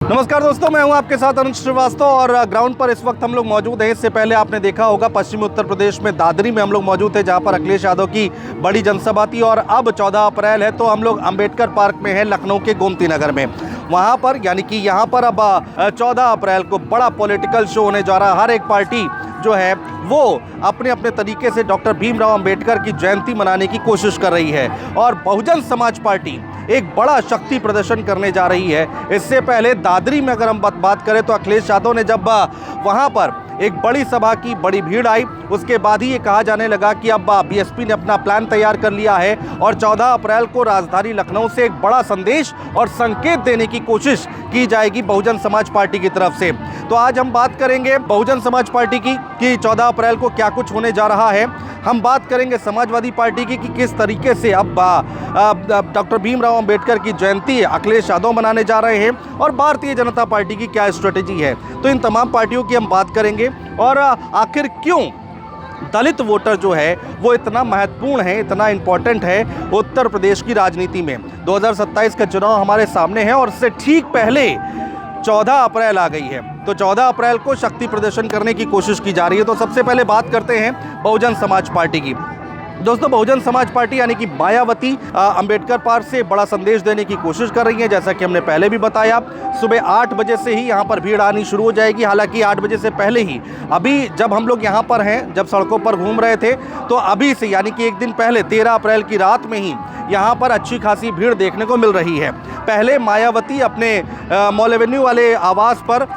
नमस्कार दोस्तों, मैं हूं आपके साथ अनुज श्रीवास्तव और ग्राउंड पर इस वक्त हम लोग मौजूद हैं। इससे पहले आपने देखा होगा पश्चिमी उत्तर प्रदेश में दादरी में हम लोग मौजूद थे, जहां पर अखिलेश यादव की बड़ी जनसभा थी। और अब 14 अप्रैल है तो हम लोग अंबेडकर पार्क में हैं, लखनऊ के गोमती नगर में। वहां पर यानी कि यहां पर अब 14 अप्रैल को बड़ा पॉलिटिकल शो होने जा रहा है। हर एक पार्टी जो है वो अपने अपने तरीके से डॉक्टर भीमराव अंबेडकर की जयंती मनाने की कोशिश कर रही है और बहुजन समाज पार्टी एक बड़ा शक्ति प्रदर्शन करने जा रही है। इससे पहले दादरी में अगर हम बात करें तो अखिलेश यादव ने जब वहां पर एक बड़ी सभा की, बड़ी भीड़ आई, उसके बाद ही ये कहा जाने लगा कि अब बीएसपी ने अपना प्लान तैयार कर लिया है और 14 अप्रैल को राजधानी लखनऊ से एक बड़ा संदेश और संकेत देने की कोशिश की जाएगी बहुजन समाज पार्टी की तरफ से। तो आज हम बात करेंगे बहुजन समाज पार्टी की कि 14 अप्रैल को क्या कुछ होने जा रहा है। हम बात करेंगे समाजवादी पार्टी की कि किस तरीके से अब डॉक्टर भीमराव अंबेडकर की जयंती अखिलेश यादव मनाने जा रहे हैं और भारतीय जनता पार्टी की क्या स्ट्रेटेजी है। तो इन तमाम पार्टियों की हम बात करेंगे और आखिर क्यों दलित वोटर जो है वो इतना महत्वपूर्ण है, इतना इम्पोर्टेंट है उत्तर प्रदेश की राजनीति में। 2027 का चुनाव हमारे सामने है और इससे ठीक पहले 14 अप्रैल आ गई है। तो 14 अप्रैल को शक्ति प्रदर्शन करने की कोशिश की जा रही है। तो सबसे पहले बात करते हैं बहुजन समाज पार्टी की। दोस्तों, बहुजन समाज पार्टी यानी कि मायावती अंबेडकर पार्क से बड़ा संदेश देने की कोशिश कर रही है। जैसा कि हमने पहले भी बताया, सुबह 8 बजे से ही यहाँ पर भीड़ आनी शुरू हो जाएगी। हालांकि 8 बजे से पहले ही अभी जब हम लोग यहाँ पर हैं, जब सड़कों पर घूम रहे थे, तो अभी से यानी कि एक दिन पहले 13 अप्रैल की रात में ही यहाँ पर अच्छी खासी भीड़ देखने को मिल रही है। पहले मायावती अपने मॉल एवेन्यू वाले आवास पर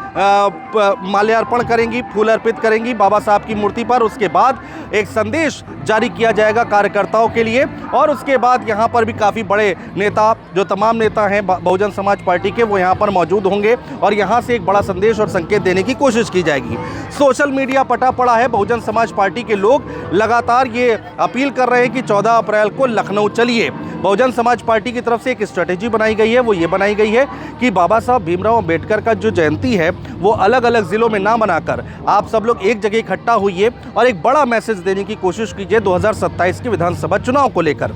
माल्यार्पण करेंगी, फूल अर्पित करेंगी बाबा साहब की मूर्ति पर। उसके बाद एक संदेश जारी किया जाएगा कार्यकर्ताओं के लिए और उसके बाद यहाँ पर भी काफ़ी बड़े नेता, जो तमाम नेता हैं बहुजन समाज पार्टी के, वो यहाँ पर मौजूद होंगे और यहाँ से एक बड़ा संदेश और संकेत देने की कोशिश की जाएगी। सोशल मीडिया पटा पड़ा है। बहुजन समाज पार्टी के लोग लगातार ये अपील कर रहे हैं कि 14 अप्रैल को लखनऊ चलिए। बहुजन समाज पार्टी की तरफ से एक स्ट्रेटेजी बनाई गई है, वो ये बनाई गई है कि बाबा साहब भीमराव अंबेडकर का जो जयंती है वो अलग अलग ज़िलों में ना बनाकर आप सब लोग एक जगह इकट्ठा होइए और एक बड़ा मैसेज देने की कोशिश कीजिए 2027 के विधानसभा चुनाव को लेकर।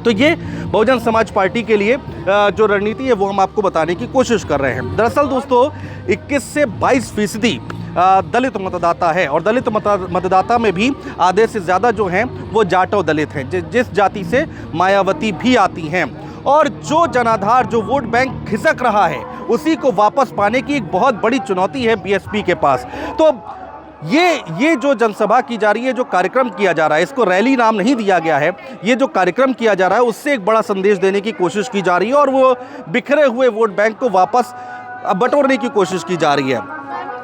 तो ये बहुजन समाज पार्टी के लिए जो रणनीति है वो हम आपको बताने की कोशिश कर रहे हैं। दरअसल दोस्तों, 21 से 22% दलित मतदाता है और दलित मतदाता में भी आधे से ज़्यादा जो हैं वो जाटव दलित हैं, जिस जाति से मायावती भी आती हैं। और जो जनाधार, जो वोट बैंक खिसक रहा है, उसी को वापस पाने की एक बहुत बड़ी चुनौती है बीएसपी के पास। तो ये जो जनसभा की जा रही है, जो कार्यक्रम किया जा रहा है, इसको रैली नाम नहीं दिया गया है। ये जो कार्यक्रम किया जा रहा है उससे एक बड़ा संदेश देने की कोशिश की जा रही है और वो बिखरे हुए वोट बैंक को वापस बटोरने की कोशिश की जा रही है।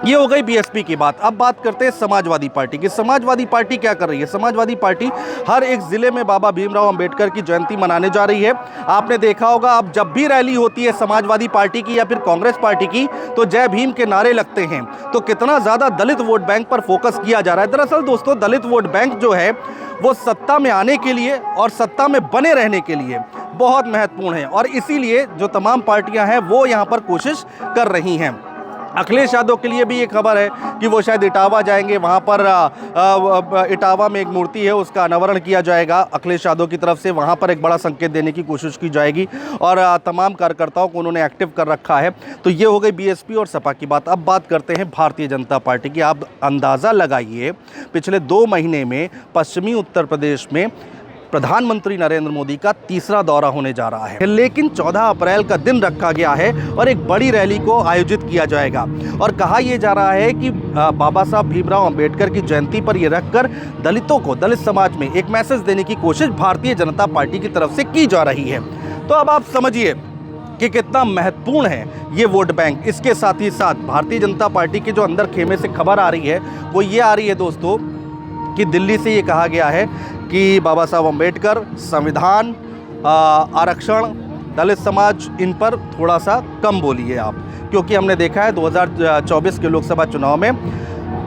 ये हो गई बीएसपी की बात। अब बात करते हैं समाजवादी पार्टी की। समाजवादी पार्टी क्या कर रही है? समाजवादी पार्टी हर एक ज़िले में बाबा भीमराव अंबेडकर की जयंती मनाने जा रही है। आपने देखा होगा, अब जब भी रैली होती है समाजवादी पार्टी की या फिर कांग्रेस पार्टी की, तो जय भीम के नारे लगते हैं। तो कितना ज़्यादा दलित वोट बैंक पर फोकस किया जा रहा है। दरअसल दोस्तों, दलित वोट बैंक जो है वो सत्ता में आने के लिए और सत्ता में बने रहने के लिए बहुत महत्वपूर्ण है और इसीलिए जो तमाम पार्टियां हैं वो यहाँ पर कोशिश कर रही हैं। अखिलेश यादव के लिए भी ये खबर है कि वो शायद इटावा जाएंगे। वहाँ पर इटावा में एक मूर्ति है, उसका अनावरण किया जाएगा अखिलेश यादव की तरफ से। वहाँ पर एक बड़ा संकेत देने की कोशिश की जाएगी और तमाम कार्यकर्ताओं को उन्होंने एक्टिव कर रखा है। तो ये हो गई बीएसपी और सपा की बात। अब बात करते हैं भारतीय जनता पार्टी की। आप अंदाज़ा लगाइए, पिछले 2 महीने में पश्चिमी उत्तर प्रदेश में प्रधानमंत्री नरेंद्र मोदी का तीसरा दौरा होने जा रहा है, लेकिन 14 अप्रैल का दिन रखा गया है और एक बड़ी रैली को आयोजित किया जाएगा। और कहा यह जा रहा है कि बाबा साहब भीमराव अंबेडकर की जयंती पर यह रखकर दलितों को, दलित समाज में एक मैसेज देने की कोशिश भारतीय जनता पार्टी की तरफ से की जा रही है। तो अब आप समझिए कि कितना महत्वपूर्ण है ये वोट बैंक। इसके साथ ही साथ भारतीय जनता पार्टी के जो अंदर खेमे से खबर आ रही है वो ये आ रही है दोस्तों कि दिल्ली से ये कहा गया है कि बाबा साहब अंबेडकर, संविधान, आरक्षण, दलित समाज, इन पर थोड़ा सा कम बोलिए आप, क्योंकि हमने देखा है 2024 के लोकसभा चुनाव में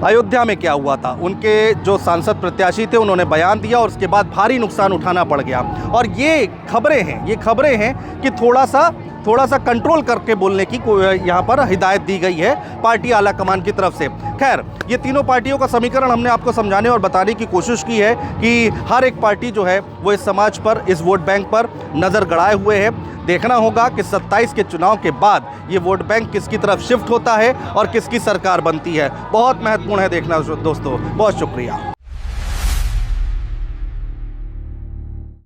अयोध्या में क्या हुआ था। उनके जो सांसद प्रत्याशी थे उन्होंने बयान दिया और उसके बाद भारी नुकसान उठाना पड़ गया। और ये खबरें हैं कि थोड़ा सा थोड़ा सा कंट्रोल करके बोलने की यहाँ पर हिदायत दी गई है पार्टी आला कमान की तरफ से। खैर, ये तीनों पार्टियों का समीकरण हमने आपको समझाने और बताने की कोशिश की है कि हर एक पार्टी जो है वो इस समाज पर, इस वोट बैंक पर नज़र गड़ाए हुए है। देखना होगा कि 27 के चुनाव के बाद ये वोट बैंक किसकी तरफ शिफ्ट होता है और किसकी सरकार बनती है। बहुत महत्वपूर्ण है देखना दोस्तों। बहुत शुक्रिया।